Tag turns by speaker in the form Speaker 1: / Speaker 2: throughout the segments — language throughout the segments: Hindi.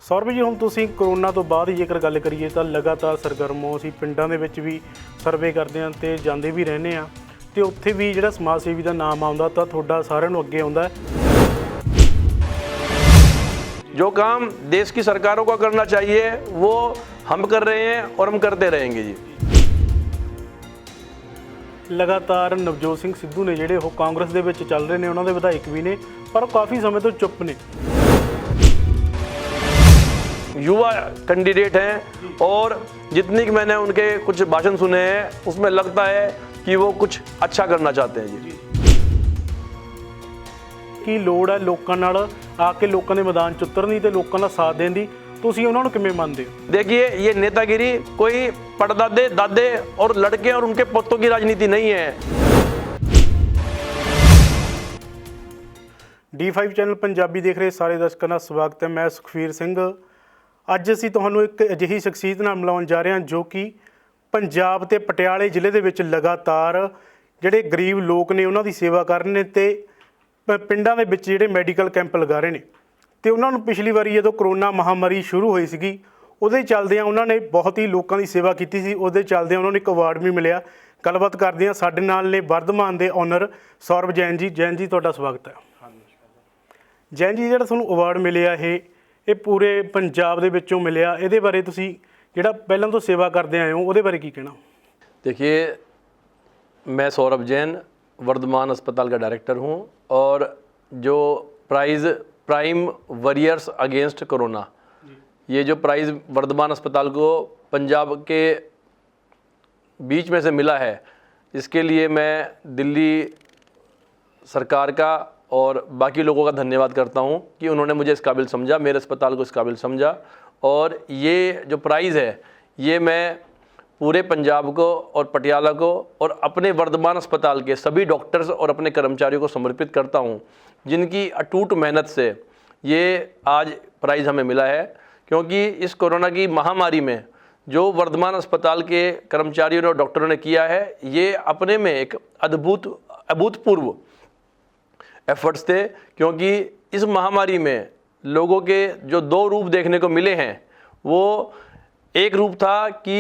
Speaker 1: ਸੌਰਵ ਜੀ, ਹੁਣ ਤੁਸੀਂ ਕਰੋਨਾ ਤੋਂ ਬਾਅਦ ਜੇਕਰ ਗੱਲ ਕਰੀਏ ਤਾਂ ਲਗਾਤਾਰ ਸਰਗਰਮ ਹੋ। ਅਸੀਂ ਪਿੰਡਾਂ ਦੇ ਵਿੱਚ ਵੀ ਸਰਵੇ ਕਰਦੇ ਹਾਂ ਤੇ ਜਾਂਦੇ ਵੀ ਰਹਿੰਦੇ ਹਾਂ ਤੇ ਉੱਥੇ ਵੀ ਜਿਹੜਾ ਸਮਾਜ ਸੇਵੀ ਦਾ ਨਾਮ ਆਉਂਦਾ ਤਾਂ ਤੁਹਾਡਾ ਸਾਰਿਆਂ ਨੂੰ ਅੱਗੇ ਆਉਂਦਾ।
Speaker 2: जो काम देश की सरकारों को करना चाहिए वो हम कर रहे हैं और हम करते रहेंगे जी।
Speaker 1: ਲਗਾਤਾਰ ਨਵਜੋਤ ਸਿੰਘ ਸਿੱਧੂ ਨੇ ਜਿਹੜੇ ਉਹ ਕਾਂਗਰਸ ਦੇ ਵਿੱਚ ਚੱਲ ਰਹੇ ਨੇ, ਉਹਨਾਂ ਦੇ ਵਿਧਾਇਕ ਵੀ ਨੇ ਪਰ ਉਹ ਕਾफ़ੀ ਸਮੇਂ ਤੋਂ ਚੁੱਪ ਨੇ।
Speaker 2: युवा कैंडिडेट हैं और जितनी कि मैंने उनके कुछ भाषण सुने हैं उसमें लगता है कि वो कुछ अच्छा करना चाहते हैं जी।
Speaker 1: ਕੀ ਲੋੜ ਹੈ ਲੋਕਾਂ ਨਾਲ ਆ ਕੇ ਲੋਕਾਂ ਦੇ ਮੈਦਾਨ 'ਚ ਉਤਰਨ ਦੀ ਤੇ ਲੋਕਾਂ ਦਾ ਸਾਥ ਦੇਣ ਦੀ, ਤੁਸੀਂ ਉਹਨਾਂ ਨੂੰ ਕਿਵੇਂ ਮੰਨਦੇ ਹੋ?
Speaker 2: देखिए, ये नेतागिरी कोई परदादे दादे और लड़के और उनके पोतों की राजनीति नहीं है।
Speaker 1: D5 ਚੈਨਲ ਪੰਜਾਬੀ ਦੇਖ ਰਹੇ ਸਾਰੇ ਦਰਸ਼ਕਾਂ ਦਾ ਸਵਾਗਤ ਹੈ। ਮੈਂ ਸੁਖਵੀਰ ਸਿੰਘ। ਅੱਜ ਅਸੀਂ ਤੁਹਾਨੂੰ ਇੱਕ ਅਜਿਹੀ ਸ਼ਖਸੀਅਤ ਨਾਲ ਮਿਲਾਉਣ ਜਾ ਰਹੇ ਹਾਂ ਜੋ ਕਿ ਪੰਜਾਬ ਤੇ ਪਟਿਆਲੇ ਜ਼ਿਲ੍ਹੇ ਦੇ ਵਿੱਚ ਲਗਾਤਾਰ ਜਿਹੜੇ ਗਰੀਬ ਲੋਕ ਨੇ ਉਹਨਾਂ ਦੀ ਸੇਵਾ ਕਰ ਰਹੇ ਨੇ ਤੇ ਪਿੰਡਾਂ ਦੇ ਵਿੱਚ ਜਿਹੜੇ ਮੈਡੀਕਲ ਕੈਂਪ ਲਗਾ ਰਹੇ ਨੇ। ਤੇ ਉਹਨਾਂ ਨੂੰ ਪਿਛਲੀ ਵਾਰੀ ਜਦੋਂ ਕਰੋਨਾ ਮਹਾਮਾਰੀ ਸ਼ੁਰੂ ਹੋਈ ਸੀਗੀ ਉਹਦੇ ਚੱਲਦਿਆਂ ਉਹਨਾਂ ਨੇ ਬਹੁਤ ਹੀ ਲੋਕਾਂ ਦੀ ਸੇਵਾ ਕੀਤੀ ਸੀ। ਉਹਦੇ ਚੱਲਦਿਆਂ ਉਹਨਾਂ ਨੂੰ ਇੱਕ ਅਵਾਰਡ ਵੀ ਮਿਲਿਆ। ਗੱਲਬਾਤ ਕਰਦੇ ਹਾਂ, ਸਾਡੇ ਨਾਲ ਨੇ ਵਰਧਮਾਨ ਦੇ ਓਨਰ ਸੌਰਵ ਜੈਨ ਜੀ। ਜੈਨ ਜੀ, ਤੁਹਾਡਾ ਸਵਾਗਤ ਹੈ। ਜੈਨ ਜੀ, ਜਿਹੜਾ ਤੁਹਾਨੂੰ ਅਵਾਰਡ ਮਿਲਿਆ ਇਹ ਪੂਰੇ ਪੰਜਾਬ ਦੇ ਵਿੱਚੋਂ ਮਿਲਿਆ, ਇਹਦੇ ਬਾਰੇ ਤੁਸੀਂ ਜਿਹੜਾ ਪਹਿਲਾਂ ਤੋਂ ਸੇਵਾ ਕਰਦੇ ਆਏ ਹੋ ਉਹਦੇ ਬਾਰੇ ਕੀ ਕਹਿਣਾ?
Speaker 2: देखिए, मैं सौरभ जैन वर्धमान अस्पताल का डायरेक्टर हूं और जो प्राइम वॉरियर्स अगेंस्ट कोरोना, ये जो प्राइज़ वर्धमान अस्पताल को पंजाब के बीच में से मिला है, इसके लिए मैं दिल्ली सरकार का और बाकी लोगों का धन्यवाद करता हूं कि उन्होंने मुझे इस काबिल समझा, मेरे अस्पताल को इस काबिल समझा। और ये जो प्राइज़ है ये मैं पूरे पंजाब को और पटियाला को और अपने वर्धमान अस्पताल के सभी डॉक्टर्स और अपने कर्मचारियों को समर्पित करता हूं, जिनकी अटूट मेहनत से ये आज प्राइज़ हमें मिला है। क्योंकि इस कोरोना की महामारी में जो वर्धमान अस्पताल के कर्मचारियों और डॉक्टरों ने किया है, ये अपने में एक अभूतपूर्व एफर्ट्स थे। क्योंकि इस महामारी में लोगों के जो दो रूप देखने को मिले हैं, वो एक रूप था कि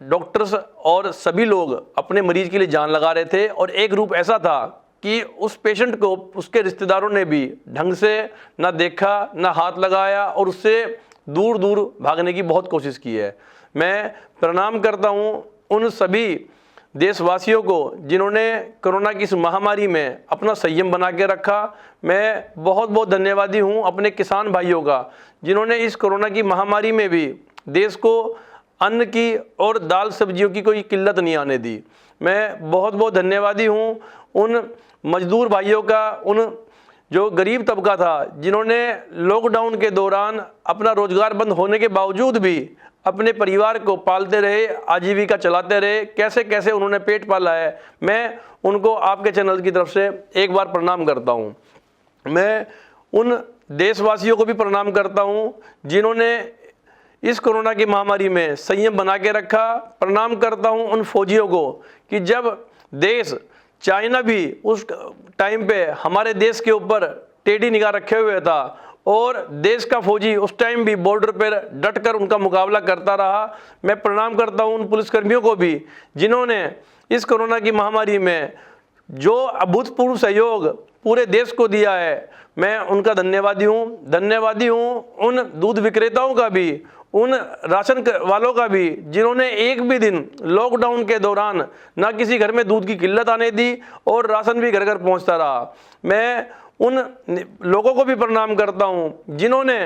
Speaker 2: डॉक्टर्स और सभी लोग अपने मरीज के लिए जान लगा रहे थे, और एक रूप ऐसा था कि उस पेशेंट को उसके रिश्तेदारों ने भी ढंग से ना देखा, ना हाथ लगाया और उससे दूर दूर भागने की बहुत कोशिश की है। मैं प्रणाम करता हूँ उन सभी देशवासियों को जिन्होंने कोरोना की इस महामारी में अपना संयम बना के रखा। मैं बहुत बहुत धन्यवादी हूँ अपने किसान भाइयों का, जिन्होंने इस कोरोना की महामारी में भी देश को अन्न की और दाल सब्जियों की कोई किल्लत नहीं आने दी। मैं बहुत बहुत धन्यवादी हूँ उन मजदूर भाइयों का, उन जो गरीब तबका था जिन्होंने लॉकडाउन के दौरान अपना रोज़गार बंद होने के बावजूद भी अपने परिवार को पालते रहे, आजीविका चलाते रहे, कैसे कैसे उन्होंने पेट पाला है। मैं उनको आपके चैनल की तरफ से एक बार प्रणाम करता हूँ। मैं उन देशवासियों को भी प्रणाम करता हूँ जिन्होंने इस कोरोना की महामारी में संयम बना के रखा। प्रणाम करता हूँ उन फौजियों को कि जब देश चाइना भी उस टाइम पे हमारे देश के ऊपर टेढ़ी निगाह रखे हुए था और देश का फौजी उस टाइम भी बॉर्डर पर डटकर उनका मुकाबला करता रहा। मैं प्रणाम करता हूँ उन पुलिसकर्मियों को भी जिन्होंने इस कोरोना की महामारी में जो अभूतपूर्व सहयोग पूरे देश को दिया है, मैं उनका धन्यवादी हूँ। धन्यवादी हूँ उन दूध विक्रेताओं का भी, उन राशन वालों का भी जिन्होंने एक भी दिन लॉकडाउन के दौरान ना किसी घर में दूध की किल्लत आने दी और राशन भी घर घर पहुंचता रहा। मैं उन लोगों को भी प्रणाम करता हूं जिन्होंने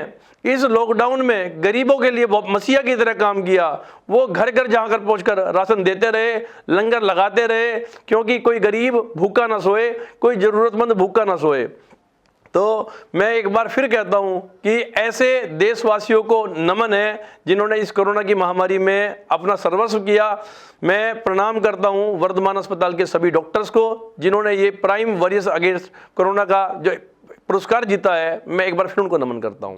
Speaker 2: इस लॉकडाउन में गरीबों के लिए मसीहा की तरह काम किया। वो घर घर जाकर पहुंचकर राशन देते रहे, लंगर लगाते रहे, क्योंकि कोई गरीब भूखा ना सोए, कोई ज़रूरतमंद भूखा ना सोए। तो मैं एक बार फिर कहता हूं कि ऐसे देशवासियों को नमन है जिन्होंने इस कोरोना की महामारी में अपना सर्वस्व किया। मैं प्रणाम करता हूं वर्धमान अस्पताल के सभी डॉक्टर्स को जिन्होंने ये प्राइम वॉरियर्स अगेंस्ट कोरोना का जो पुरस्कार जीता है। मैं एक बार फिर उनको नमन करता हूं।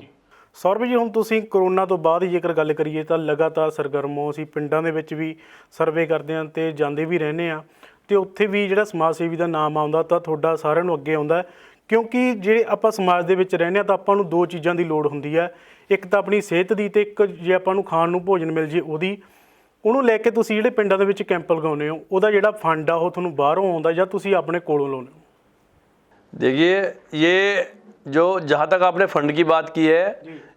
Speaker 1: ਸੌਰਵ ਜੀ, ਹੁਣ ਤੁਸੀਂ ਕਰੋਨਾ ਤੋਂ ਬਾਅਦ ਜੇਕਰ ਗੱਲ ਕਰੀਏ ਤਾਂ ਲਗਾਤਾਰ ਸਰਗਰਮ ਹੋ। ਅਸੀਂ ਪਿੰਡਾਂ ਦੇ ਵਿੱਚ ਵੀ ਸਰਵੇ ਕਰਦੇ ਹਾਂ ਤੇ ਜਾਂਦੇ ਵੀ ਰਹਿੰਦੇ ਹਾਂ ਤੇ ਉੱਥੇ ਵੀ ਜਿਹੜਾ ਸਮਾਜ ਸੇਵੀ ਦਾ ਨਾਮ ਆਉਂਦਾ ਤਾਂ ਤੁਹਾਡਾ ਸਾਰਿਆਂ ਨੂੰ ਅੱਗੇ ਆਉਂਦਾ। ਕਿਉਂਕਿ ਜੇ ਆਪਾਂ ਸਮਾਜ ਦੇ ਵਿੱਚ ਰਹਿੰਦੇ ਹਾਂ ਤਾਂ ਆਪਾਂ ਨੂੰ ਦੋ ਚੀਜ਼ਾਂ ਦੀ ਲੋੜ ਹੁੰਦੀ ਹੈ, ਇੱਕ ਤਾਂ ਆਪਣੀ ਸਿਹਤ ਦੀ ਤੇ ਇੱਕ ਜੇ ਆਪਾਂ ਨੂੰ ਖਾਣ ਨੂੰ ਭੋਜਨ ਮਿਲ ਜੇ ਉਹਦੀ। ਉਹਨੂੰ ਲੈ ਕੇ ਤੁਸੀਂ ਜਿਹੜੇ ਪਿੰਡਾਂ ਦੇ ਵਿੱਚ ਕੈਂਪ ਲਗਾਉਂਦੇ ਹੋ ਉਹਦਾ ਜਿਹੜਾ ਫੰਡ ਆ ਉਹ ਤੁਹਾਨੂੰ ਬਾਹਰੋਂ ਆਉਂਦਾ ਜਾਂ ਤੁਸੀਂ ਆਪਣੇ ਕੋਲੋਂ ਲਾਉਂਦੇ ਹੋ?
Speaker 2: देखिए, ये जो जहाँ तक आपने फंड की बात की है,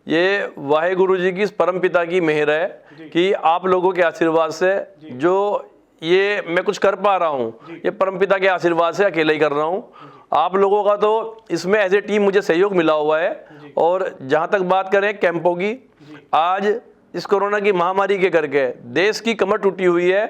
Speaker 2: ये वाहेगुरु जी की परम पिता की मेहर है कि आप लोगों के आशीर्वाद से जो ये मैं कुछ कर पा रहा हूँ, ये परम पिता के आशीर्वाद से अकेला ही कर रहा हूँ। आप लोगों का तो इसमें एज ए टीम मुझे सहयोग मिला हुआ है। और जहाँ तक बात करें कैंपों की, आज इस कोरोना की महामारी के करके देश की कमर टूटी हुई है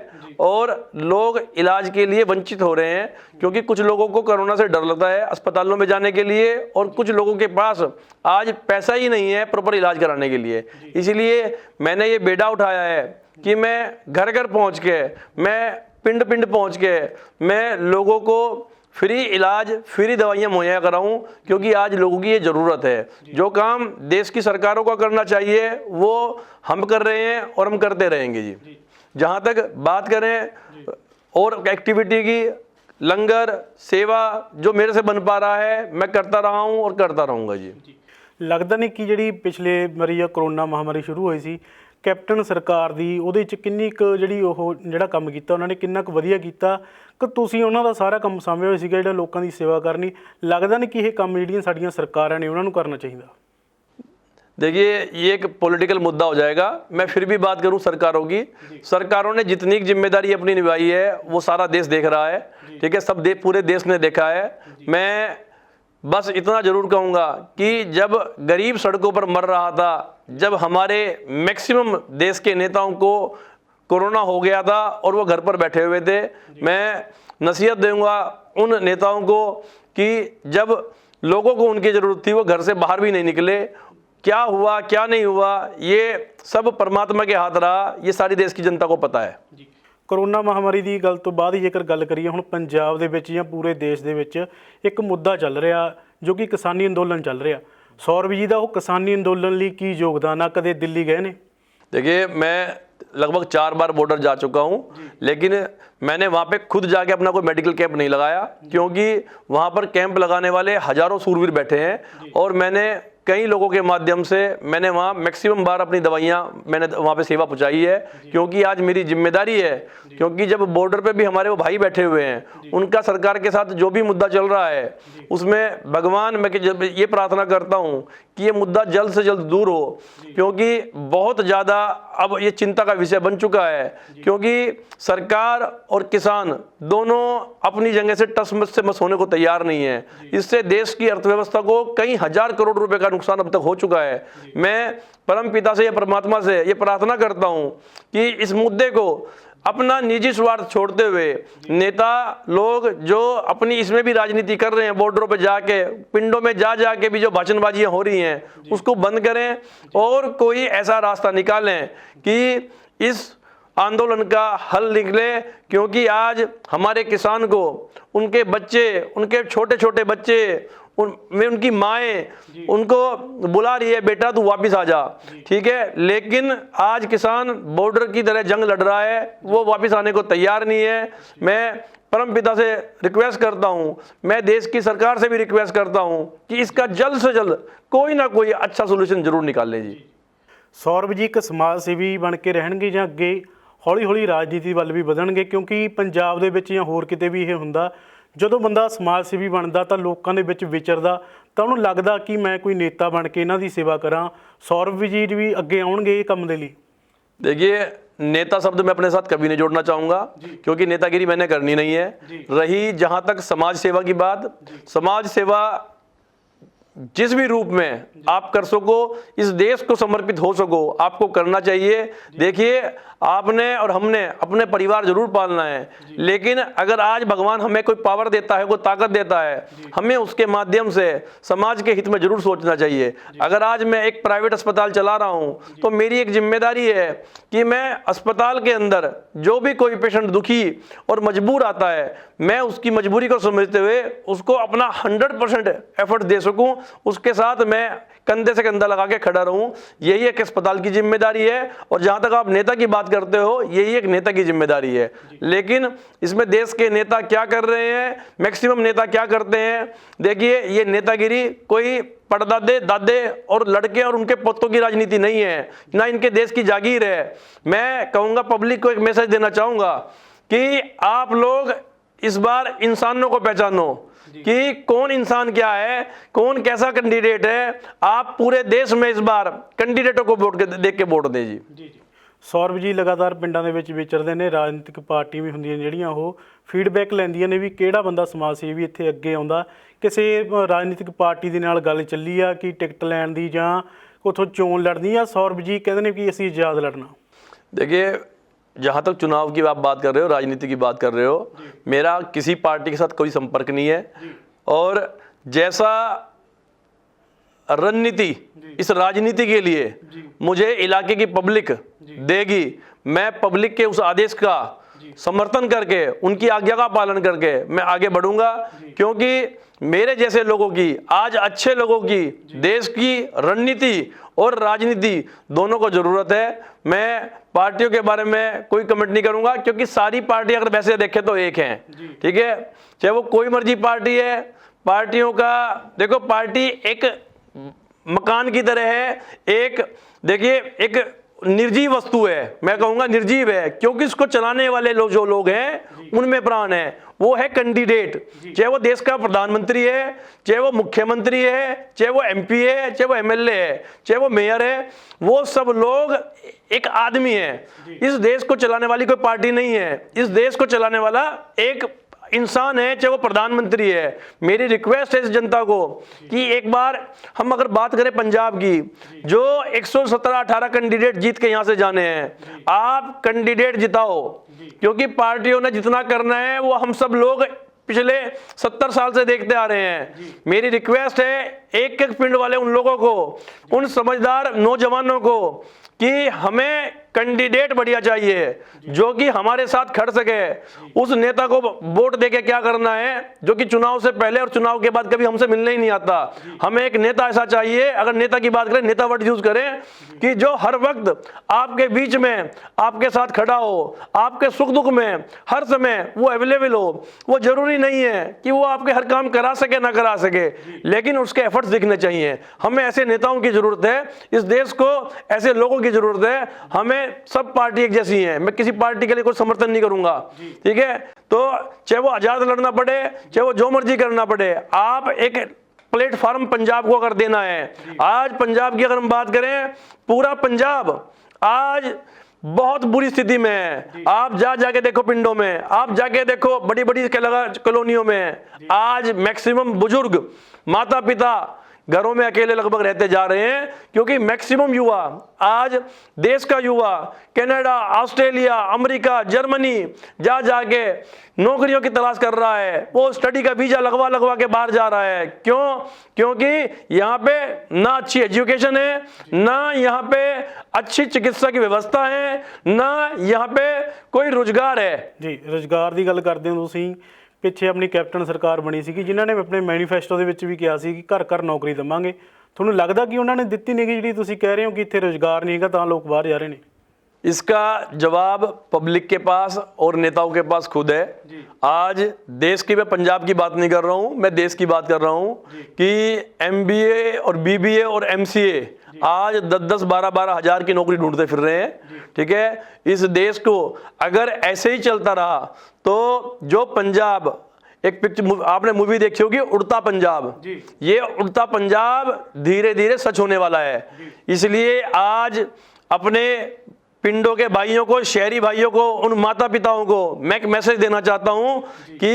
Speaker 2: और लोग इलाज के लिए वंचित हो रहे हैं, क्योंकि कुछ लोगों को कोरोना से डर लगता है अस्पतालों में जाने के लिए और कुछ लोगों के पास आज पैसा ही नहीं है प्रॉपर इलाज कराने के लिए। इसीलिए मैंने ये बेड़ा उठाया है कि मैं घर घर पहुंच के, मैं पिंड पिंड पहुंच के मैं लोगों को फ्री इलाज, फ्री दवाइयाँ मुहैया कराऊं, क्योंकि आज लोगों की ये ज़रूरत है। जो काम देश की सरकारों को करना चाहिए वो हम कर रहे हैं और हम करते रहेंगे जी। जहाँ तक बात करें और एक्टिविटी की, लंगर सेवा जो मेरे से बन पा रहा है मैं करता रहा हूँ और करता रहूँगा जी।
Speaker 1: ਲੱਗਦਾ ਨਹੀਂ ਕਿ ਜਿਹੜੀ ਪਿਛਲੇ ਵਾਰੀ ਆ ਕਰੋਨਾ ਮਹਾਮਾਰੀ ਸ਼ੁਰੂ ਹੋਈ ਸੀ, ਕੈਪਟਨ ਸਰਕਾਰ ਦੀ ਉਹਦੇ 'ਚ ਕਿੰਨੀ ਕੁ ਜਿਹੜਾ ਕੰਮ ਕੀਤਾ ਉਹਨਾਂ ਨੇ ਕਿੰਨਾ ਕੁ ਵਧੀਆ ਕੀਤਾ ਕਿ ਤੁਸੀਂ ਉਹਨਾਂ ਦਾ ਸਾਰਾ ਕੰਮ ਸਾਂਭਿਆ ਹੋਇਆ ਸੀਗਾ ਜਿਹੜਾ ਲੋਕਾਂ ਦੀ ਸੇਵਾ ਕਰਨੀ? ਲੱਗਦਾ ਨਹੀਂ ਕਿ ਇਹ ਕੰਮ ਜਿਹੜੀਆਂ ਸਾਡੀਆਂ ਸਰਕਾਰਾਂ ਨੇ ਉਹਨਾਂ ਨੂੰ ਕਰਨਾ ਚਾਹੀਦਾ?
Speaker 2: देखिए, ये एक पॉलिटिकल मुद्दा हो जाएगा। मैं फिर भी बात करूं सरकारों की, सरकारों ने जितनी जिम्मेदारी अपनी निभाई है वो सारा देश देख रहा है, ठीक है, सब पूरे देश ने देखा है। मैं बस इतना ज़रूर कहूँगा कि जब गरीब सड़कों पर मर रहा था, जब हमारे मैक्सिमम देश के नेताओं को कोरोना हो गया था और वो घर पर बैठे हुए थे, मैं नसीहत दूंगा उन नेताओं को कि जब लोगों को उनकी ज़रूरत थी वो घर से बाहर भी नहीं निकले। क्या हुआ क्या नहीं हुआ ये सब परमात्मा के हाथ रहा, ये सारी देश की जनता को पता है
Speaker 1: ਜੀ। ਕਰੋਨਾ ਮਹਾਮਾਰੀ ਦੀ ਗੱਲ ਤੋਂ ਬਾਅਦ ਜੇਕਰ ਗੱਲ ਕਰੀਏ, ਹੁਣ ਪੰਜਾਬ ਦੇ ਵਿੱਚ ਜਾਂ ਪੂਰੇ ਦੇਸ਼ ਦੇ ਵਿੱਚ ਇੱਕ ਮੁੱਦਾ ਚੱਲ ਰਿਹਾ ਜੋ ਕਿ ਕਿਸਾਨੀ ਅੰਦੋਲਨ ਚੱਲ ਰਿਹਾ। ਸੌਰਵ ਜੀ ਦਾ ਉਹ ਕਿਸਾਨੀ ਅੰਦੋਲਨ ਲਈ ਕੀ ਯੋਗਦਾਨ ਆ? ਕਦੇ ਦਿੱਲੀ ਗਏ ਨੇ?
Speaker 2: देखिए, मैं लगभग 4 बार बॉर्डर जा चुका हूँ, लेकिन मैंने वहाँ पे खुद जाके अपना कोई मेडिकल कैंप नहीं लगाया, क्योंकि वहाँ पर कैंप लगाने वाले हज़ारों सूरवीर बैठे हैं और मैंने कई लोगों के माध्यम से मैंने वहाँ मैक्सिमम बार अपनी दवाइयाँ मैंने वहाँ पे सेवा पहुँचाई है, क्योंकि आज मेरी जिम्मेदारी है। क्योंकि जब बॉर्डर पे भी हमारे वो भाई बैठे हुए हैं, उनका सरकार के साथ जो भी मुद्दा चल रहा है उसमें भगवान मैं जब ये प्रार्थना करता हूँ कि ये मुद्दा जल्द से जल्द दूर हो, क्योंकि बहुत ज़्यादा अब ये चिंता का विषय बन चुका है। क्योंकि सरकार और किसान दोनों अपनी जगह से टस से मस होने को तैयार नहीं है। इससे देश की अर्थव्यवस्था को कई हजार करोड़ रुपए का नुकसान अब तक हो चुका है। मैं परम पिता से या परमात्मा से ये प्रार्थना करता हूँ कि इस मुद्दे को अपना निजी स्वार्थ छोड़ते हुए नेता लोग जो अपनी इसमें भी राजनीति कर रहे हैं, बॉर्डरों पर जाके पिंडों में जा के भी जो भाषणबाजियाँ हो रही हैं उसको बंद करें और कोई ऐसा रास्ता निकालें कि इस आंदोलन का हल निकले। क्योंकि आज हमारे किसान को उनके बच्चे, उनके छोटे छोटे बच्चे, उनकी माएँ उनको बुला रही है, बेटा तू वापस आ जा, ठीक है, लेकिन आज किसान बॉर्डर की तरह जंग लड़ रहा है, वो वापस आने को तैयार नहीं है। मैं परम पिता से रिक्वेस्ट करता हूँ, मैं देश की सरकार से भी रिक्वेस्ट करता हूँ कि इसका जल्द से जल्द कोई ना कोई अच्छा सोल्यूशन जरूर निकाल लें जी।
Speaker 1: ਸੌਰਵ ਜੀ ਇੱਕ ਸਮਾਜ ਸੇਵੀ ਬਣ ਕੇ ਰਹਿਣਗੇ ਜਾਂ ਅੱਗੇ ਹੌਲੀ ਹੌਲੀ ਰਾਜਨੀਤੀ ਵੱਲ ਵੀ ਵਧਣਗੇ? ਕਿਉਂਕਿ ਪੰਜਾਬ ਦੇ ਵਿੱਚ ਜਾਂ ਹੋਰ ਕਿਤੇ ਵੀ ਇਹ ਹੁੰਦਾ, ਜਦੋਂ ਬੰਦਾ ਸਮਾਜ ਸੇਵੀ ਬਣਦਾ ਤਾਂ ਲੋਕਾਂ ਦੇ ਵਿੱਚ ਵਿਚਰਦਾ ਤਾਂ ਉਹਨੂੰ ਲੱਗਦਾ ਕਿ ਮੈਂ ਕੋਈ ਨੇਤਾ ਬਣ ਕੇ ਇਹਨਾਂ ਦੀ ਸੇਵਾ ਕਰਾਂ। सौरभ जी भी ਅੱਗੇ ਆਉਣਗੇ ਇਹ ਕੰਮ ਦੇ ਲਈ?
Speaker 2: देखिए, नेता शब्द मैं अपने साथ कभी नहीं जोड़ना चाहूँगा, क्योंकि नेतागिरी मैंने करनी नहीं है। रही जहाँ तक समाज सेवा की बात, समाज सेवा जिस भी रूप में आप कर सको, इस देश को समर्पित हो सको, आपको करना चाहिए। देखिए, आपने और हमने अपने परिवार जरूर पालना है, लेकिन अगर आज भगवान हमें कोई पावर देता है, कोई ताकत देता है, हमें उसके माध्यम से समाज के हित में जरूर सोचना चाहिए। अगर आज मैं एक प्राइवेट अस्पताल चला रहा हूँ तो मेरी एक जिम्मेदारी है कि मैं अस्पताल के अंदर जो भी कोई पेशेंट दुखी और मजबूर आता है, मैं उसकी मजबूरी को समझते हुए उसको अपना 100% एफर्ट दे सकूं, उसके साथ मैं कंधे से कंधा लगा के खड़ा रहूं। यही एक अस्पताल की जिम्मेदारी है। और जहां तक आप नेता की बात करते हो, यही एक नेता की जिम्मेदारी है। लेकिन इसमें देश के नेता क्या कर रहे हैं, मैक्सिमम नेता क्या करते हैं, देखिए ये नेतागिरी कोई परदादे दादे और लड़के और उनके पोतों की राजनीति नहीं है, ना इनके देश की जागीर है। मैं कहूंगा, पब्लिक को एक मैसेज देना चाहूंगा कि आप लोग इस बार इंसानों को पहचानो कि कौन इंसान क्या है, कौन कैसा कैंडिडेट है। आप पूरे देश में इस बार कैंडिडेटों को देख के वोट दें जी।
Speaker 1: ਸੌਰਵ ਜੀ ਲਗਾਤਾਰ ਪਿੰਡਾਂ ਦੇ ਵਿੱਚ ਵਿਚਰਦੇ ਨੇ, ਰਾਜਨੀਤਿਕ ਪਾਰਟੀਆਂ ਵੀ ਹੁੰਦੀਆਂ ਜਿਹੜੀਆਂ ਉਹ ਫੀਡਬੈਕ ਲੈਂਦੀਆਂ ਨੇ ਵੀ ਕਿਹੜਾ ਬੰਦਾ ਸਮਾਜ ਸੇਵੀ ਇੱਥੇ ਅੱਗੇ ਆਉਂਦਾ। ਕਿਸੇ ਰਾਜਨੀਤਿਕ ਪਾਰਟੀ ਦੇ ਨਾਲ ਗੱਲ ਚੱਲੀ ਆ ਕਿ ਟਿਕਟ ਲੈਣ ਦੀ ਜਾਂ ਉੱਥੋਂ ਚੋਣ ਲੜਨੀ ਆ, ਸੌਰਵ ਜੀ ਕਹਿੰਦੇ ਨੇ ਕਿ ਅਸੀਂ ਆਜ਼ਾਦ ਲੜਨਾ।
Speaker 2: देखिए, जहाँ तक चुनाव की आप बात कर रहे हो, राजनीति की बात कर रहे हो, मेरा किसी पार्टी के साथ कोई संपर्क नहीं है। और जैसा रणनीति इस राजनीति के लिए मुझे इलाके की पब्लिक देगी, मैं पब्लिक के उस आदेश का समर्थन करके, उनकी आज्ञा का पालन करके मैं आगे बढ़ूंगा। क्योंकि मेरे जैसे लोगों की, आज अच्छे लोगों की देश की रणनीति और राजनीति दोनों को जरूरत है। मैं पार्टियों के बारे में कोई कमेंट नहीं करूंगा, क्योंकि सारी पार्टी अगर वैसे देखें तो एक हैं, ठीक है। चाहे वो कोई मर्जी पार्टी है, पार्टियों का देखो, पार्टी एक मकान की तरह है। एक देखिए, एक निर्जीव वस्तु है, मैं कहूंगा निर्जीव है, क्योंकि इसको चलाने वाले लोग जो लोग हैं उनमें प्राण है। वो है कैंडिडेट, चाहे वो देश का प्रधानमंत्री है, चाहे वो मुख्यमंत्री है, चाहे वो एमपी है, चाहे वो एमएलए है, चाहे वो मेयर है, वो सब लोग एक आदमी है। इस देश को चलाने वाली कोई पार्टी नहीं है, इस देश को चलाने वाला एक इंसान है, चाहे वो प्रधानमंत्री है। मेरी रिक्वेस्ट है इस जनता को कि एक बार हम अगर बात करें पंजाब की, जो 117-18 कैंडिडेट जीत के यहां से जाने हैं, आप कैंडिडेट जिताओ, क्योंकि पार्टियों ने जितना करना है वो हम सब लोग पिछले 70 साल से देखते आ रहे हैं। मेरी रिक्वेस्ट है एक एक पिंड वाले उन लोगों को, उन समझदार नौजवानों को, कि हमें कैंडिडेट बढ़िया चाहिए जो कि हमारे साथ खड़ सके। उस नेता को वोट देके क्या करना है जो कि चुनाव से पहले और चुनाव के बाद कभी हमसे मिलने ही नहीं आता। हमें एक नेता ऐसा चाहिए, अगर नेता की बात करें, नेता वर्ड यूज करें, कि जो हर वक्त आपके बीच में आपके साथ खड़ा हो, आपके सुख दुख में हर समय वो अवेलेबल हो। वो जरूरी नहीं है कि वो आपके हर काम करा सके ना करा सके, लेकिन उसके एफर्ट्स दिखने चाहिए। हमें ऐसे नेताओं की जरूरत है, इस देश को ऐसे लोगों की जरूरत है। हमें सब पार्टी एक जैसी है, मैं किसी पार्टी के लिए कोई समर्थन नहीं करूंगा, ठीक है। तो चाहे वो आजाद लड़ना पड़े, चाहे वो जो मर्जी करना पड़े, आप एक प्लेटफॉर्म पंजाब को अगर देना है। आज पंजाब की अगर हम बात करें, पूरा पंजाब आज बहुत बुरी स्थिति में है। आप जाके देखो पिंडों में, आप जाके देखो बड़ी बड़ी कॉलोनियों में, आज मैक्सिमम बुजुर्ग माता पिता घरों में अकेले लगभग रहते जा रहे हैं, क्योंकि मैक्सिमम युवा, आज देश का युवा कनाडा, ऑस्ट्रेलिया, अमेरिका, जर्मनी जाके नौकरियों की तलाश कर रहा है। वो स्टडी का वीजा लगवा के बाहर जा रहा है। क्यों? क्योंकि यहाँ पे ना अच्छी एजुकेशन है, ना यहाँ पे अच्छी चिकित्सा की व्यवस्था है, ना यहाँ पे कोई रोजगार है।
Speaker 1: जी, रोजगार की गल करते हो तुसीं, ਪਿੱਛੇ ਆਪਣੀ ਕੈਪਟਨ ਸਰਕਾਰ ਬਣੀ ਸੀ ਜਿਨ੍ਹਾਂ ਨੇ ਆਪਣੇ ਮੈਨੀਫੈਸਟੋ ਦੇ ਵਿੱਚ ਵੀ ਕਿਹਾ ਸੀ ਕਿ ਘਰ ਘਰ ਨੌਕਰੀ ਦੇਵਾਂਗੇ। ਤੁਹਾਨੂੰ ਲੱਗਦਾ ਕਿ ਉਹਨਾਂ ਨੇ ਦਿੱਤੀ ਨਹੀਂ, ਜਿਹੜੀ ਤੁਸੀਂ ਕਹਿ ਰਹੇ ਹੋ ਕਿ ਇੱਥੇ ਰੁਜ਼ਗਾਰ ਨਹੀਂ ਹੈਗਾ ਤਾਂ ਲੋਕ ਬਾਹਰ ਜਾ ਰਹੇ ਨੇ?
Speaker 2: इसका जवाब पब्लिक के पास और नेताओं के पास खुद है। आज देश की, मैं पंजाब की बात नहीं कर रहा हूँ, मैं देश की बात कर रहा हूँ कि MBA और BBA और MCA आज 10-10, 12-12 हज़ार की नौकरी ढूंढते फिर रहे हैं, ठीक है। इस देश को अगर ऐसे ही चलता रहा तो जो पंजाब, एक पिक्चर आपने मूवी देखी होगी उड़ता पंजाब, ये उड़ता पंजाब धीरे धीरे सच होने वाला है। इसलिए आज अपने पिंडों के भाइयों को, शहरी भाइयों को, उन माता पिताओं को मैं एक मैसेज देना चाहता हूं कि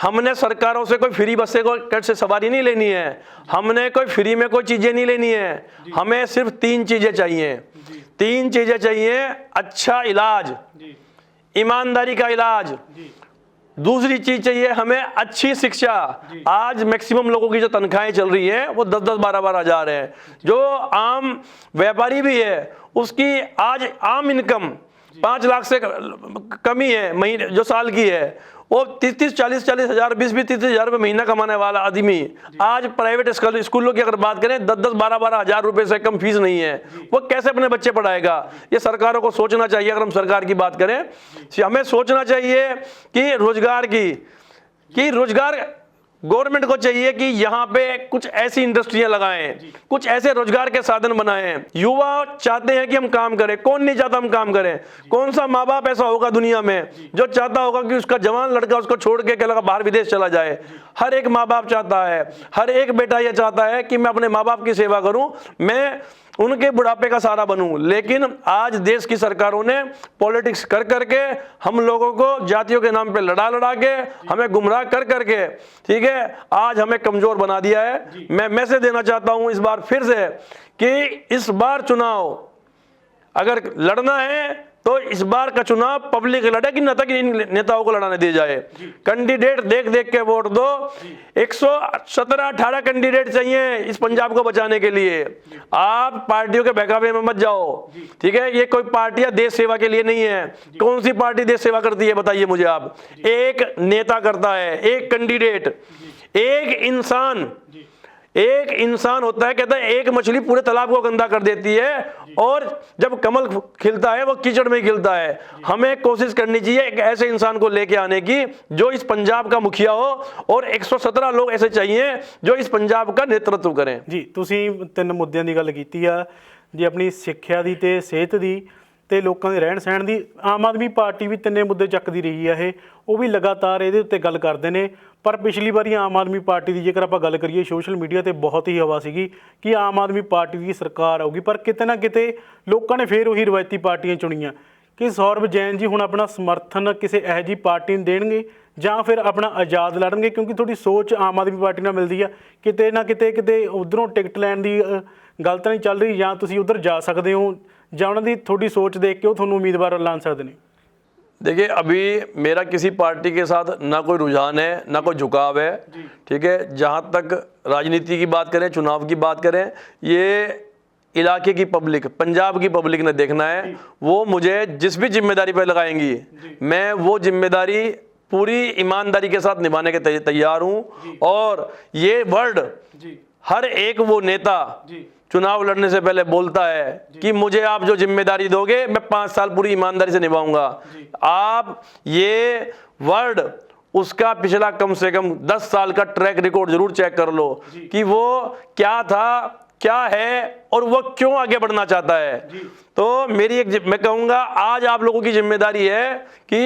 Speaker 2: हमने सरकारों से कोई फ्री बस से सवारी नहीं लेनी है, हमने कोई फ्री में कोई चीजें नहीं लेनी है। हमें सिर्फ 3 चीजें चाहिए, 3 चीजें चाहिए। अच्छा इलाज, ईमानदारी का इलाज, दूसरी चीज चाहिए हमें अच्छी शिक्षा। आज मैक्सिमम लोगों की जो तनख्वाहें चल रही है वो 10-10, 12-12 हज़ार है। जो आम व्यापारी भी है उसकी आज आम इनकम 5 लाख से कम ही है महीने, जो साल की है वो 30 40 हज़ार 20 30 हज़ार रुपये महीना कमाने वाला आदमी आज प्राइवेट स्कूलों की अगर बात करें 10 12 हज़ार रुपये से कम फीस नहीं है, वो कैसे अपने बच्चे पढ़ाएगा? ये सरकारों को सोचना चाहिए। अगर हम सरकार की बात करें, हमें सोचना चाहिए कि रोजगार गवर्नमेंट को चाहिए कि यहाँ पे कुछ ऐसी इंडस्ट्रियां लगाएं, कुछ ऐसे रोजगार के साधन बनाएं। युवा चाहते हैं कि हम काम करें, कौन नहीं चाहता हम काम करें? कौन सा माँ बाप ऐसा होगा दुनिया में जो चाहता होगा कि उसका जवान लड़का उसको छोड़ के क्या लगा बाहर विदेश चला जाए? हर एक माँ बाप चाहता है, हर एक बेटा ये चाहता है कि मैं अपने माँ बाप की सेवा करूं, मैं उनके बुढ़ापे का सहारा बनूं। लेकिन आज देश की सरकारों ने पॉलिटिक्स कर करके हम लोगों को जातियों के नाम पे लड़ा के हमें गुमराह कर करके, ठीक है, आज हमें कमजोर बना दिया है। मैं मैसेज देना चाहता हूं इस बार फिर से कि इस बार चुनाव अगर लड़ना है तो इस बार का चुनाव पब्लिक लड़े कि इन नेताओं को लड़ाने दिया जाए। कैंडिडेट देख देख के वोट दो। 117-18 कैंडिडेट चाहिए इस पंजाब को बचाने के लिए। आप पार्टियों के बहकावे में मत जाओ, ठीक है? ये कोई पार्टियां देश सेवा के लिए नहीं है। कौन सी पार्टी देश सेवा करती है बताइए मुझे आप? एक नेता करता है, एक कैंडिडेट, एक इंसान होता है, कहता है एक मछली पूरे तालाब को गंदा कर देती है और जब कमल खिलता है वो कीचड़ में खिलता है। हमें कोशिश करनी चाहिए एक ऐसे इंसान को लेके आने की जो इस पंजाब का मुखिया हो, और 117 लोग ऐसे चाहिए जो इस पंजाब का नेतृत्व करें।
Speaker 1: जी, ਤੁਸੀਂ 3 ਮੁੱਦਿਆਂ ਦੀ ਗੱਲ ਕੀਤੀ ਆ ਜੀ, ਆਪਣੀ ਸਿੱਖਿਆ ਦੀ ਤੇ ਸਿਹਤ ਦੀ ਤੇ ਲੋਕਾਂ ਦੇ ਰਹਿਣ ਸਹਿਣ ਦੀ। ਆਮ ਆਦਮੀ ਪਾਰਟੀ ਵੀ 3 ਮੁੱਦੇ ਚੱਕਦੀ ਰਹੀ ਆ, ਇਹ ਉਹ ਵੀ ਲਗਾਤਾਰ ਇਹਦੇ ਉੱਤੇ ਗੱਲ ਕਰਦੇ ਨੇ। ਪਰ ਪਿਛਲੀ ਵਾਰੀ ਆਮ ਆਦਮੀ ਪਾਰਟੀ ਦੀ ਜੇਕਰ ਆਪਾਂ ਗੱਲ ਕਰੀਏ, ਸੋਸ਼ਲ ਮੀਡੀਆ ਤੇ ਬਹੁਤ ਹੀ ਹਵਾ ਸੀਗੀ ਕਿ ਆਮ ਆਦਮੀ ਪਾਰਟੀ ਦੀ ਸਰਕਾਰ ਆਊਗੀ, ਪਰ ਕਿਤੇ ਨਾ ਕਿਤੇ ਲੋਕਾਂ ਨੇ ਫਿਰ ਉਹੀ ਰਵਾਇਤੀ ਪਾਰਟੀਆਂ ਚੁਣੀਆਂ ਕਿ ਸੌਰਭ ਜੈਨ ਜੀ ਹੁਣ ਆਪਣਾ ਸਮਰਥਨ ਕਿਸੇ ਇਹੋ ਜਿਹੀ ਪਾਰਟੀ ਨੂੰ ਦੇਣਗੇ ਜਾਂ ਫਿਰ ਆਪਣਾ ਆਜ਼ਾਦ ਲੜਨਗੇ, ਕਿਉਂਕਿ ਤੁਹਾਡੀ ਸੋਚ ਆਮ ਆਦਮੀ ਪਾਰਟੀ ਨਾਲ ਮਿਲਦੀ ਆ। ਕਿਤੇ ਨਾ ਕਿਤੇ ਉੱਧਰੋਂ ਟਿਕਟ ਲੈਣ ਦੀ ਗੱਲ ਤਾਂ ਨਹੀਂ ਚੱਲ ਰਹੀ, ਜਾਂ ਤੁਸੀਂ ਉੱਧਰ ਜਾ ਸਕਦੇ ਹੋ, ਜਾਂ ਉਹਨਾਂ ਦੀ ਤੁਹਾਡੀ सोच देख के वो ਤੁਹਾਨੂੰ उम्मीदवार ऐलान सकते हैं?
Speaker 2: देखिए, अभी मेरा किसी पार्टी के साथ ना कोई रुझान है, ना कोई झुकाव है, ठीक है? जहाँ तक राजनीति की बात करें, चुनाव की बात करें, ये इलाके की पब्लिक, पंजाब की पब्लिक ने देखना है। वो मुझे जिस भी जिम्मेदारी पर लगाएंगी, मैं वो जिम्मेदारी पूरी ईमानदारी के साथ निभाने के तैयार हूँ। और ये वर्ड हर एक वो नेता चुनाव लड़ने से पहले बोलता है कि मुझे आप जो जिम्मेदारी दोगे मैं 5 साल पूरी ईमानदारी से निभाऊंगा। आप ये वर्ड उसका पिछला कम से कम 10 साल का ट्रैक रिकॉर्ड जरूर चेक कर लो कि वो क्या था, क्या है और वो क्यों आगे बढ़ना चाहता है। तो मैं कहूँगा आज आप लोगों की जिम्मेदारी है कि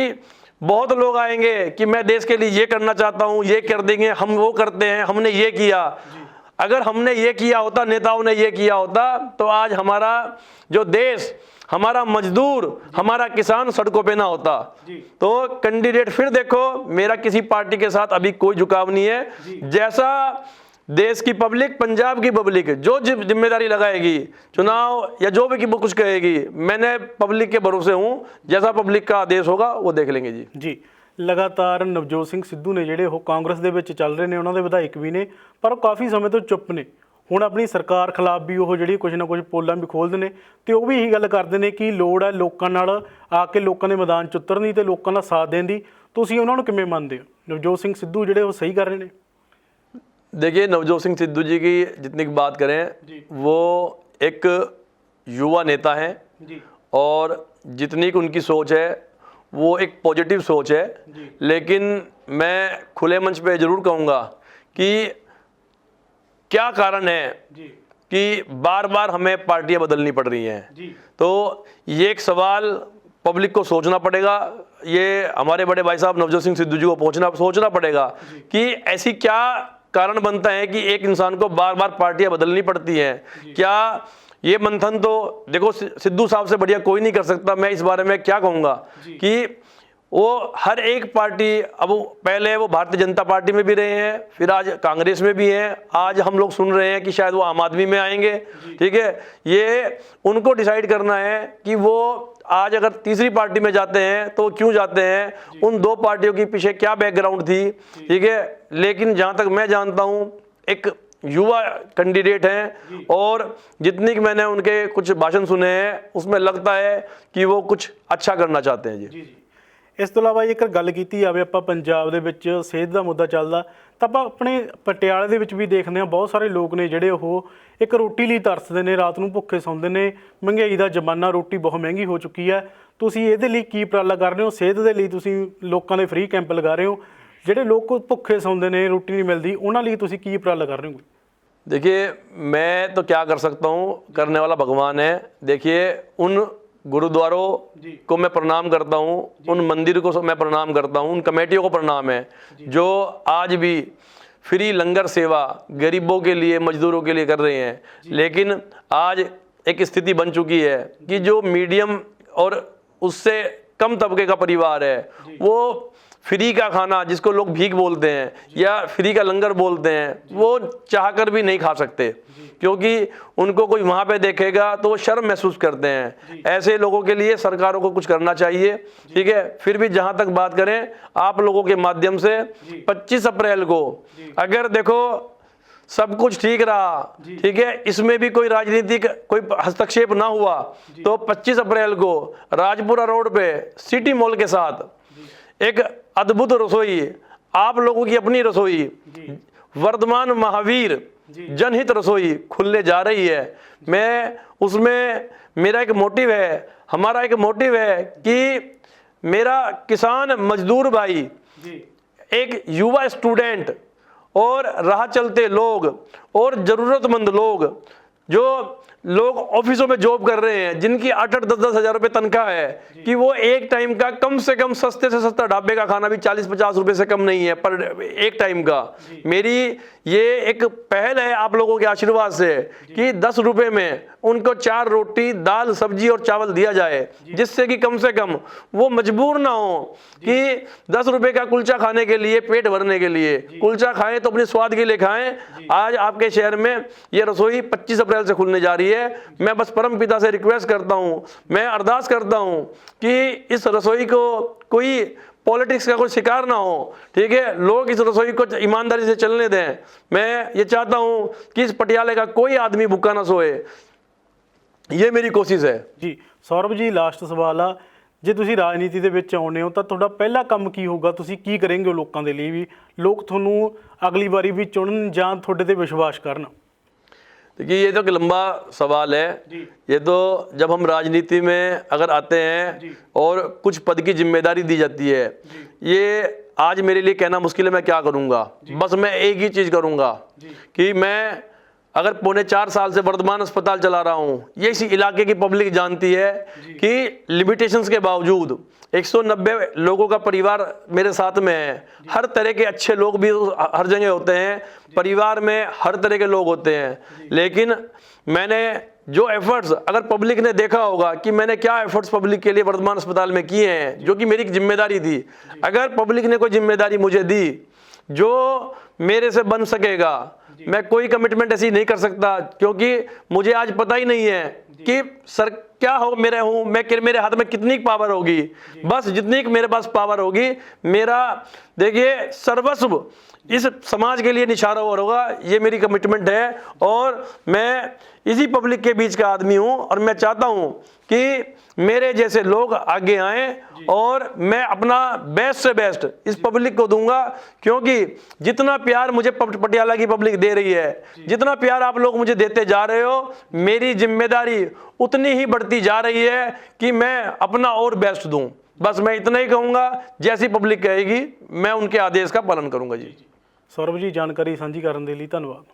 Speaker 2: बहुत लोग आएंगे कि मैं देश के लिए ये करना चाहता हूँ, ये कर देंगे, हम वो करते हैं, हमने ये किया। अगर हमने ये किया होता, नेताओं ने ये किया होता, तो आज हमारा जो देश, हमारा मजदूर, हमारा किसान सड़कों पे ना होता। तो कैंडिडेट फिर देखो, मेरा किसी पार्टी के साथ अभी कोई झुकाव नहीं है। जैसा देश की पब्लिक, पंजाब की पब्लिक जो जिम्मेदारी लगाएगी चुनाव या जो भी कुछ कहेगी, मैंने पब्लिक के भरोसे हूँ। जैसा पब्लिक का आदेश होगा वो देख लेंगे जी।
Speaker 1: ਲਗਾਤਾਰ ਨਵਜੋਤ ਸਿੰਘ ਸਿੱਧੂ ਨੇ ਜਿਹੜੇ ਉਹ ਕਾਂਗਰਸ ਦੇ ਵਿੱਚ ਚੱਲ ਰਹੇ ਨੇ, ਉਹਨਾਂ ਦੇ ਵਿਧਾਇਕ ਵੀ ਨੇ, ਪਰ ਉਹ ਕਾਫੀ ਸਮੇਂ ਤੋਂ ਚੁੱਪ ਨੇ। ਹੁਣ ਆਪਣੀ ਸਰਕਾਰ ਖਿਲਾਫ ਵੀ ਉਹ ਜਿਹੜੀ ਕੁਝ ਨਾ ਕੁਝ ਪੋਲਾਂ ਵੀ ਖੋਲ੍ਹਦੇ ਨੇ ਤੇ ਉਹ ਵੀ ਇਹੀ ਗੱਲ ਕਰਦੇ ਨੇ ਕਿ ਲੋੜ ਹੈ ਲੋਕਾਂ ਨਾਲ ਆ ਕੇ ਲੋਕਾਂ ਦੇ ਮੈਦਾਨ 'ਚ ਉਤਰਨ ਦੀ ਤੇ ਲੋਕਾਂ ਦਾ ਸਾਥ ਦੇਣ ਦੀ। ਤੁਸੀਂ ਉਹਨਾਂ ਨੂੰ ਕਿਵੇਂ ਮੰਨਦੇ ਹੋ? ਨਵਜੋਤ ਸਿੰਘ ਸਿੱਧੂ ਜਿਹੜੇ ਉਹ ਸਹੀ ਕਰ ਰਹੇ ਨੇ?
Speaker 2: देखिए, नवजोत सिंह सिद्धू जी की जितनी बात करें, वो एक युवा नेता हैं और जितनी की उनकी सोच है वो एक पॉजिटिव सोच है। लेकिन मैं खुले मंच पे ज़रूर कहूँगा कि क्या कारण है कि बार बार हमें पार्टियां बदलनी पड़ रही हैं। तो ये एक सवाल पब्लिक को सोचना पड़ेगा। ये हमारे बड़े भाई साहब नवजोत सिंह सिद्धू जी को सोचना पड़ेगा कि ऐसी क्या कारण बनता है कि एक इंसान को बार बार पार्टियां बदलनी पड़ती हैं। क्या ये मंथन तो देखो सिद्धू साहब से बढ़िया कोई नहीं कर सकता। मैं इस बारे में क्या कहूँगा कि वो हर एक पार्टी, अब पहले वो भारतीय जनता पार्टी में भी रहे हैं, फिर आज कांग्रेस में भी हैं, आज हम लोग सुन रहे हैं कि शायद वो आम आदमी में आएंगे। ठीक है, ये उनको डिसाइड करना है कि वो आज अगर तीसरी पार्टी में जाते हैं तो क्यों जाते हैं, उन 2 पार्टियों के पीछे क्या बैकग्राउंड थी। ठीक है, लेकिन जहाँ तक मैं जानता हूँ एक युवा कैंडिडेट हैं और जितनी कि मैंने उनके कुछ भाषण सुने हैं उसमें लगता है कि वो कुछ अच्छा करना चाहते हैं जी।
Speaker 1: ਇਸ ਤੋਂ ਇਲਾਵਾ ਜੇਕਰ ਗੱਲ ਕੀਤੀ ਜਾਵੇ ਆਪਾਂ ਪੰਜਾਬ ਦੇ ਵਿੱਚ ਸਿਹਤ ਦਾ ਮੁੱਦਾ ਚੱਲਦਾ ਤਾਂ ਆਪਾਂ ਆਪਣੇ ਪਟਿਆਲੇ ਦੇ ਵਿੱਚ ਵੀ ਦੇਖਦੇ ਹਾਂ ਬਹੁਤ ਸਾਰੇ ਲੋਕ ਨੇ ਜਿਹੜੇ ਉਹ ਇੱਕ ਰੋਟੀ ਲਈ ਤਰਸਦੇ ਨੇ, ਰਾਤ ਨੂੰ ਭੁੱਖੇ ਸੌਂਦੇ ਨੇ। ਮਹਿੰਗਾਈ ਦਾ ਜ਼ਮਾਨਾ, ਰੋਟੀ ਬਹੁਤ ਮਹਿੰਗੀ ਹੋ ਚੁੱਕੀ ਹੈ। ਤੁਸੀਂ ਇਹਦੇ ਲਈ ਕੀ ਉਪਰਾਲਾ ਕਰ ਰਹੇ ਹੋ? ਸਿਹਤ ਦੇ ਲਈ ਤੁਸੀਂ ਲੋਕਾਂ ਦੇ ਫ੍ਰੀ ਕੈਂਪ ਲਗਾ ਰਹੇ ਹੋ, ਜਿਹੜੇ ਲੋਕ ਭੁੱਖੇ ਸੌਂਦੇ ਨੇ, ਰੋਟੀ नहीं मिलती, ਉਹਨਾਂ ਲਈ ਤੁਸੀਂ ਕੀ ਉਪਰਾਲਾ कर रहे हो?
Speaker 2: देखिए, मैं तो क्या कर सकता हूँ, करने वाला भगवान है। देखिए, उन गुरुद्वारों को मैं प्रणाम करता हूँ, उन मंदिर को मैं प्रणाम करता हूँ, उन कमेटियों को प्रणाम है जो आज भी फ्री लंगर सेवा गरीबों के लिए, मजदूरों के लिए कर रहे हैं। लेकिन आज एक स्थिति बन चुकी है कि जो मीडियम और उससे कम तबके का परिवार है वो फ्री का खाना, जिसको लोग भीख बोलते हैं या फ्री का लंगर बोलते हैं, वो चाहकर भी नहीं खा सकते क्योंकि उनको कोई वहाँ पे देखेगा तो वो शर्म महसूस करते हैं। ऐसे लोगों के लिए सरकारों को कुछ करना चाहिए, ठीक है। फिर भी जहाँ तक बात करें आप लोगों के माध्यम से, 25 अप्रैल को अगर देखो सब कुछ ठीक रहा, ठीक है, इसमें भी कोई राजनीतिक कोई हस्तक्षेप ना हुआ, तो 25 अप्रैल को राजपुरा रोड पे सिटी मॉल के साथ एक अद्भुत रसोई, आप लोगों की अपनी रसोई, वर्धमान महावीर जनहित रसोई खुलने जा रही है। मैं उसमें मेरा एक मोटिव है, हमारा एक मोटिव है कि मेरा किसान मजदूर भाई, एक युवा स्टूडेंट और राह चलते लोग और ज़रूरतमंद लोग, जो लोग ऑफिसों में जॉब कर रहे हैं, जिनकी 8-8, 10-10 हज़ार रुपये तनख्वाह है, कि वो एक टाइम का कम से कम सस्ते से सस्ता ढाबे का खाना भी 40-50 रुपये से कम नहीं है पर एक टाइम का। मेरी ये एक पहल है आप लोगों के आशीर्वाद से कि 10 रुपये में उनको 4 रोटी, दाल, सब्जी और चावल दिया जाए, जिससे कि कम से कम वो मजबूर ना हो कि 10 रुपये का कुलचा खाने के लिए, पेट भरने के लिए कुलचा खाएं तो अपने स्वाद के लिए खाएं। आज आपके शहर में ये रसोई 25 अप्रैल से खुलने जा रही है। मैं बस परम पिता से रिक्वेस्ट करता हूँ, मैं अरदास करता हूँ कि इस रसोई को कोई पॉलिटिक्स का कोई शिकार ना हो, ठीक है। लोग इस रसोई को ईमानदारी से चलने दें। मैं ये चाहता हूँ कि इस पटियाले का कोई आदमी भूखा ना सोए, ये मेरी कोशिश है
Speaker 1: जी। सौरभ जी, लास्ट सवाल आ, ਜੇ ਤੁਸੀਂ ਰਾਜਨੀਤੀ ਦੇ ਵਿੱਚ ਆਉਂਦੇ ਹੋ ਤਾਂ ਤੁਹਾਡਾ ਪਹਿਲਾ ਕੰਮ ਕੀ ਹੋਊਗਾ? ਤੁਸੀਂ ਕੀ ਕਰੋਗੇ ਲੋਕਾਂ ਦੇ ਲਈ ਵੀ ਲੋਕ ਤੁਹਾਨੂੰ ਅਗਲੀ ਵਾਰੀ ਵੀ ਚੁਣਨ ਜਾਂ ਤੁਹਾਡੇ ਤੇ ਵਿਸ਼ਵਾਸ ਕਰਨ?
Speaker 2: देखिए, ये तो एक लंबा सवाल है। ये तो जब हम राजनीति में अगर आते हैं और कुछ पद की जिम्मेदारी दी जाती है, ये आज मेरे लिए कहना मुश्किल है मैं क्या करूँगा। बस मैं एक ही चीज़ करूँगा कि मैं अगर 3.25 साल से वर्धमान अस्पताल चला रहा हूँ, ये इसी इलाके की पब्लिक जानती है कि लिमिटेशंस के बावजूद 190 लोगों का परिवार मेरे साथ में है। हर तरह के अच्छे लोग भी हर जगह होते हैं, परिवार में हर तरह के लोग होते हैं, लेकिन मैंने जो एफर्ट्स, अगर पब्लिक ने देखा होगा कि मैंने क्या एफर्ट्स पब्लिक के लिए वर्धमान अस्पताल में किए हैं, जो कि मेरी जिम्मेदारी थी। अगर पब्लिक ने कोई जिम्मेदारी मुझे दी जो मेरे से बन सकेगा, मैं कोई कमिटमेंट ऐसी नहीं कर सकता क्योंकि मुझे आज पता ही नहीं है कि सर क्या हो मेरे हूँ मैं, मेरे हाथ में कितनी पावर होगी। बस जितनी मेरे पास पावर होगी, मेरा देखिए सर्वस्व इस समाज के लिए निछावर होगा, ये मेरी कमिटमेंट है। और मैं इसी पब्लिक के बीच का आदमी हूँ और मैं चाहता हूँ कि मेरे जैसे लोग आगे आएं और मैं अपना बेस्ट से बेस्ट इस पब्लिक को दूंगा, क्योंकि जितना प्यार मुझे पटियाला की पब्लिक दे रही है, जितना प्यार आप लोग मुझे देते जा रहे हो, मेरी जिम्मेदारी उतनी ही बढ़ती जा रही है कि मैं अपना और बेस्ट दूं। बस मैं इतना ही कहूँगा, जैसी पब्लिक कहेगी मैं उनके आदेश का पालन करूँगा जी।
Speaker 1: सौरभ जी, जानकारी ਸਾਂਝੀ ਕਰਨ ਦੇ ਲਈ ਧੰਨਵਾਦ।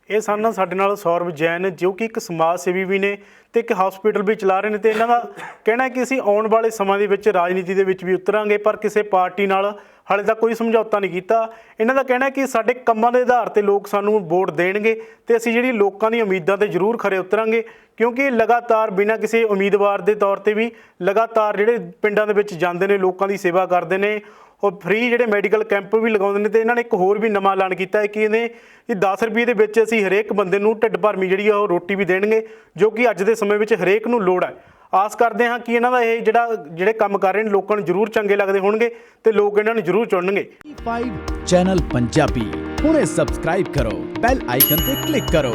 Speaker 1: ਇਹ ਸਨ ਸਾਡੇ ਨਾਲ ਸੌਰਭ ਜੈਨ, ਜੋ ਕਿ ਇੱਕ ਸਮਾਜ ਸੇਵੀ ਵੀ ਨੇ ਤੇ ਇੱਕ ਹਸਪੀਟਲ ਵੀ ਚਲਾ ਰਹੇ ਨੇ, ਤੇ ਇਹਨਾਂ ਦਾ ਕਹਿਣਾ ਹੈ ਕਿ ਅਸੀਂ ਆਉਣ ਵਾਲੇ ਸਮਾਂ ਦੇ ਵਿੱਚ ਰਾਜਨੀਤੀ ਦੇ ਵਿੱਚ ਵੀ ਉਤਰਾਂਗੇ, ਪਰ ਕਿਸੇ ਪਾਰਟੀ ਨਾਲ ਹਾਲੇ ਤੱਕ ਕੋਈ ਸਮਝੌਤਾ ਨਹੀਂ ਕੀਤਾ। ਇਹਨਾਂ ਦਾ ਕਹਿਣਾ ਹੈ ਕਿ ਸਾਡੇ ਕੰਮਾਂ ਦੇ ਆਧਾਰ ਤੇ ਲੋਕ ਸਾਨੂੰ ਵੋਟ ਦੇਣਗੇ ਤੇ ਅਸੀਂ ਜਿਹੜੀ ਲੋਕਾਂ ਦੀਆਂ ਉਮੀਦਾਂ ਤੇ ਜ਼ਰੂਰ ਖਰੇ ਉਤਰਾਂਗੇ, ਕਿਉਂਕਿ ਲਗਾਤਾਰ ਬਿਨਾਂ ਕਿਸੇ ਉਮੀਦਵਾਰ ਦੇ ਤੌਰ ਤੇ ਵੀ ਲਗਾਤਾਰ ਜਿਹੜੇ ਪਿੰਡਾਂ ਦੇ ਵਿੱਚ ਜਾਂਦੇ ਨੇ, ਲੋਕਾਂ ਦੀ ਸੇਵਾ ਕਰਦੇ ਨੇ, ਉਹ ਫ੍ਰੀ ਜਿਹੜੇ ਮੈਡੀਕਲ ਕੈਂਪ ਵੀ ਲਗਾਉਂਦੇ ਨੇ। ਤੇ ਇਹਨਾਂ ਨੇ ਇੱਕ ਹੋਰ ਵੀ ਨਵਾਂ ਐਲਾਨ ਕੀਤਾ ਹੈ ਕਿ ਇਹਨੇ 10 ਰੁਪਏ ਦੇ ਵਿੱਚ ਅਸੀਂ ਹਰੇਕ ਬੰਦੇ ਨੂੰ ਢਿੱਡ ਭਰਮੀ ਜਿਹੜੀ ਆ ਉਹ ਰੋਟੀ ਵੀ ਦੇਣਗੇ, ਜੋ ਕਿ ਅੱਜ ਦੇ ਸਮੇਂ ਵਿੱਚ ਹਰੇਕ ਨੂੰ ਲੋੜ ਹੈ। ਆਸ ਕਰਦੇ ਹਾਂ ਕਿ ਇਹਨਾਂ ਦਾ ਇਹ ਜਿਹੜੇ ਕੰਮ ਕਰ ਰਹੇ ਨੇ ਲੋਕਾਂ ਨੂੰ ਜ਼ਰੂਰ ਚੰਗੇ ਲੱਗਦੇ ਹੋਣਗੇ ਤੇ ਲੋਕ ਇਹਨਾਂ ਨੂੰ ਜ਼ਰੂਰ ਚੁਣਨਗੇ।
Speaker 3: E5 ਚੈਨਲ ਪੰਜਾਬੀ ਹੁਣੇ ਸਬਸਕ੍ਰਾਈਬ ਕਰੋ ਬੈਲ ਆਈਕਨ ਤੇ ਕਲਿੱਕ ਕਰੋ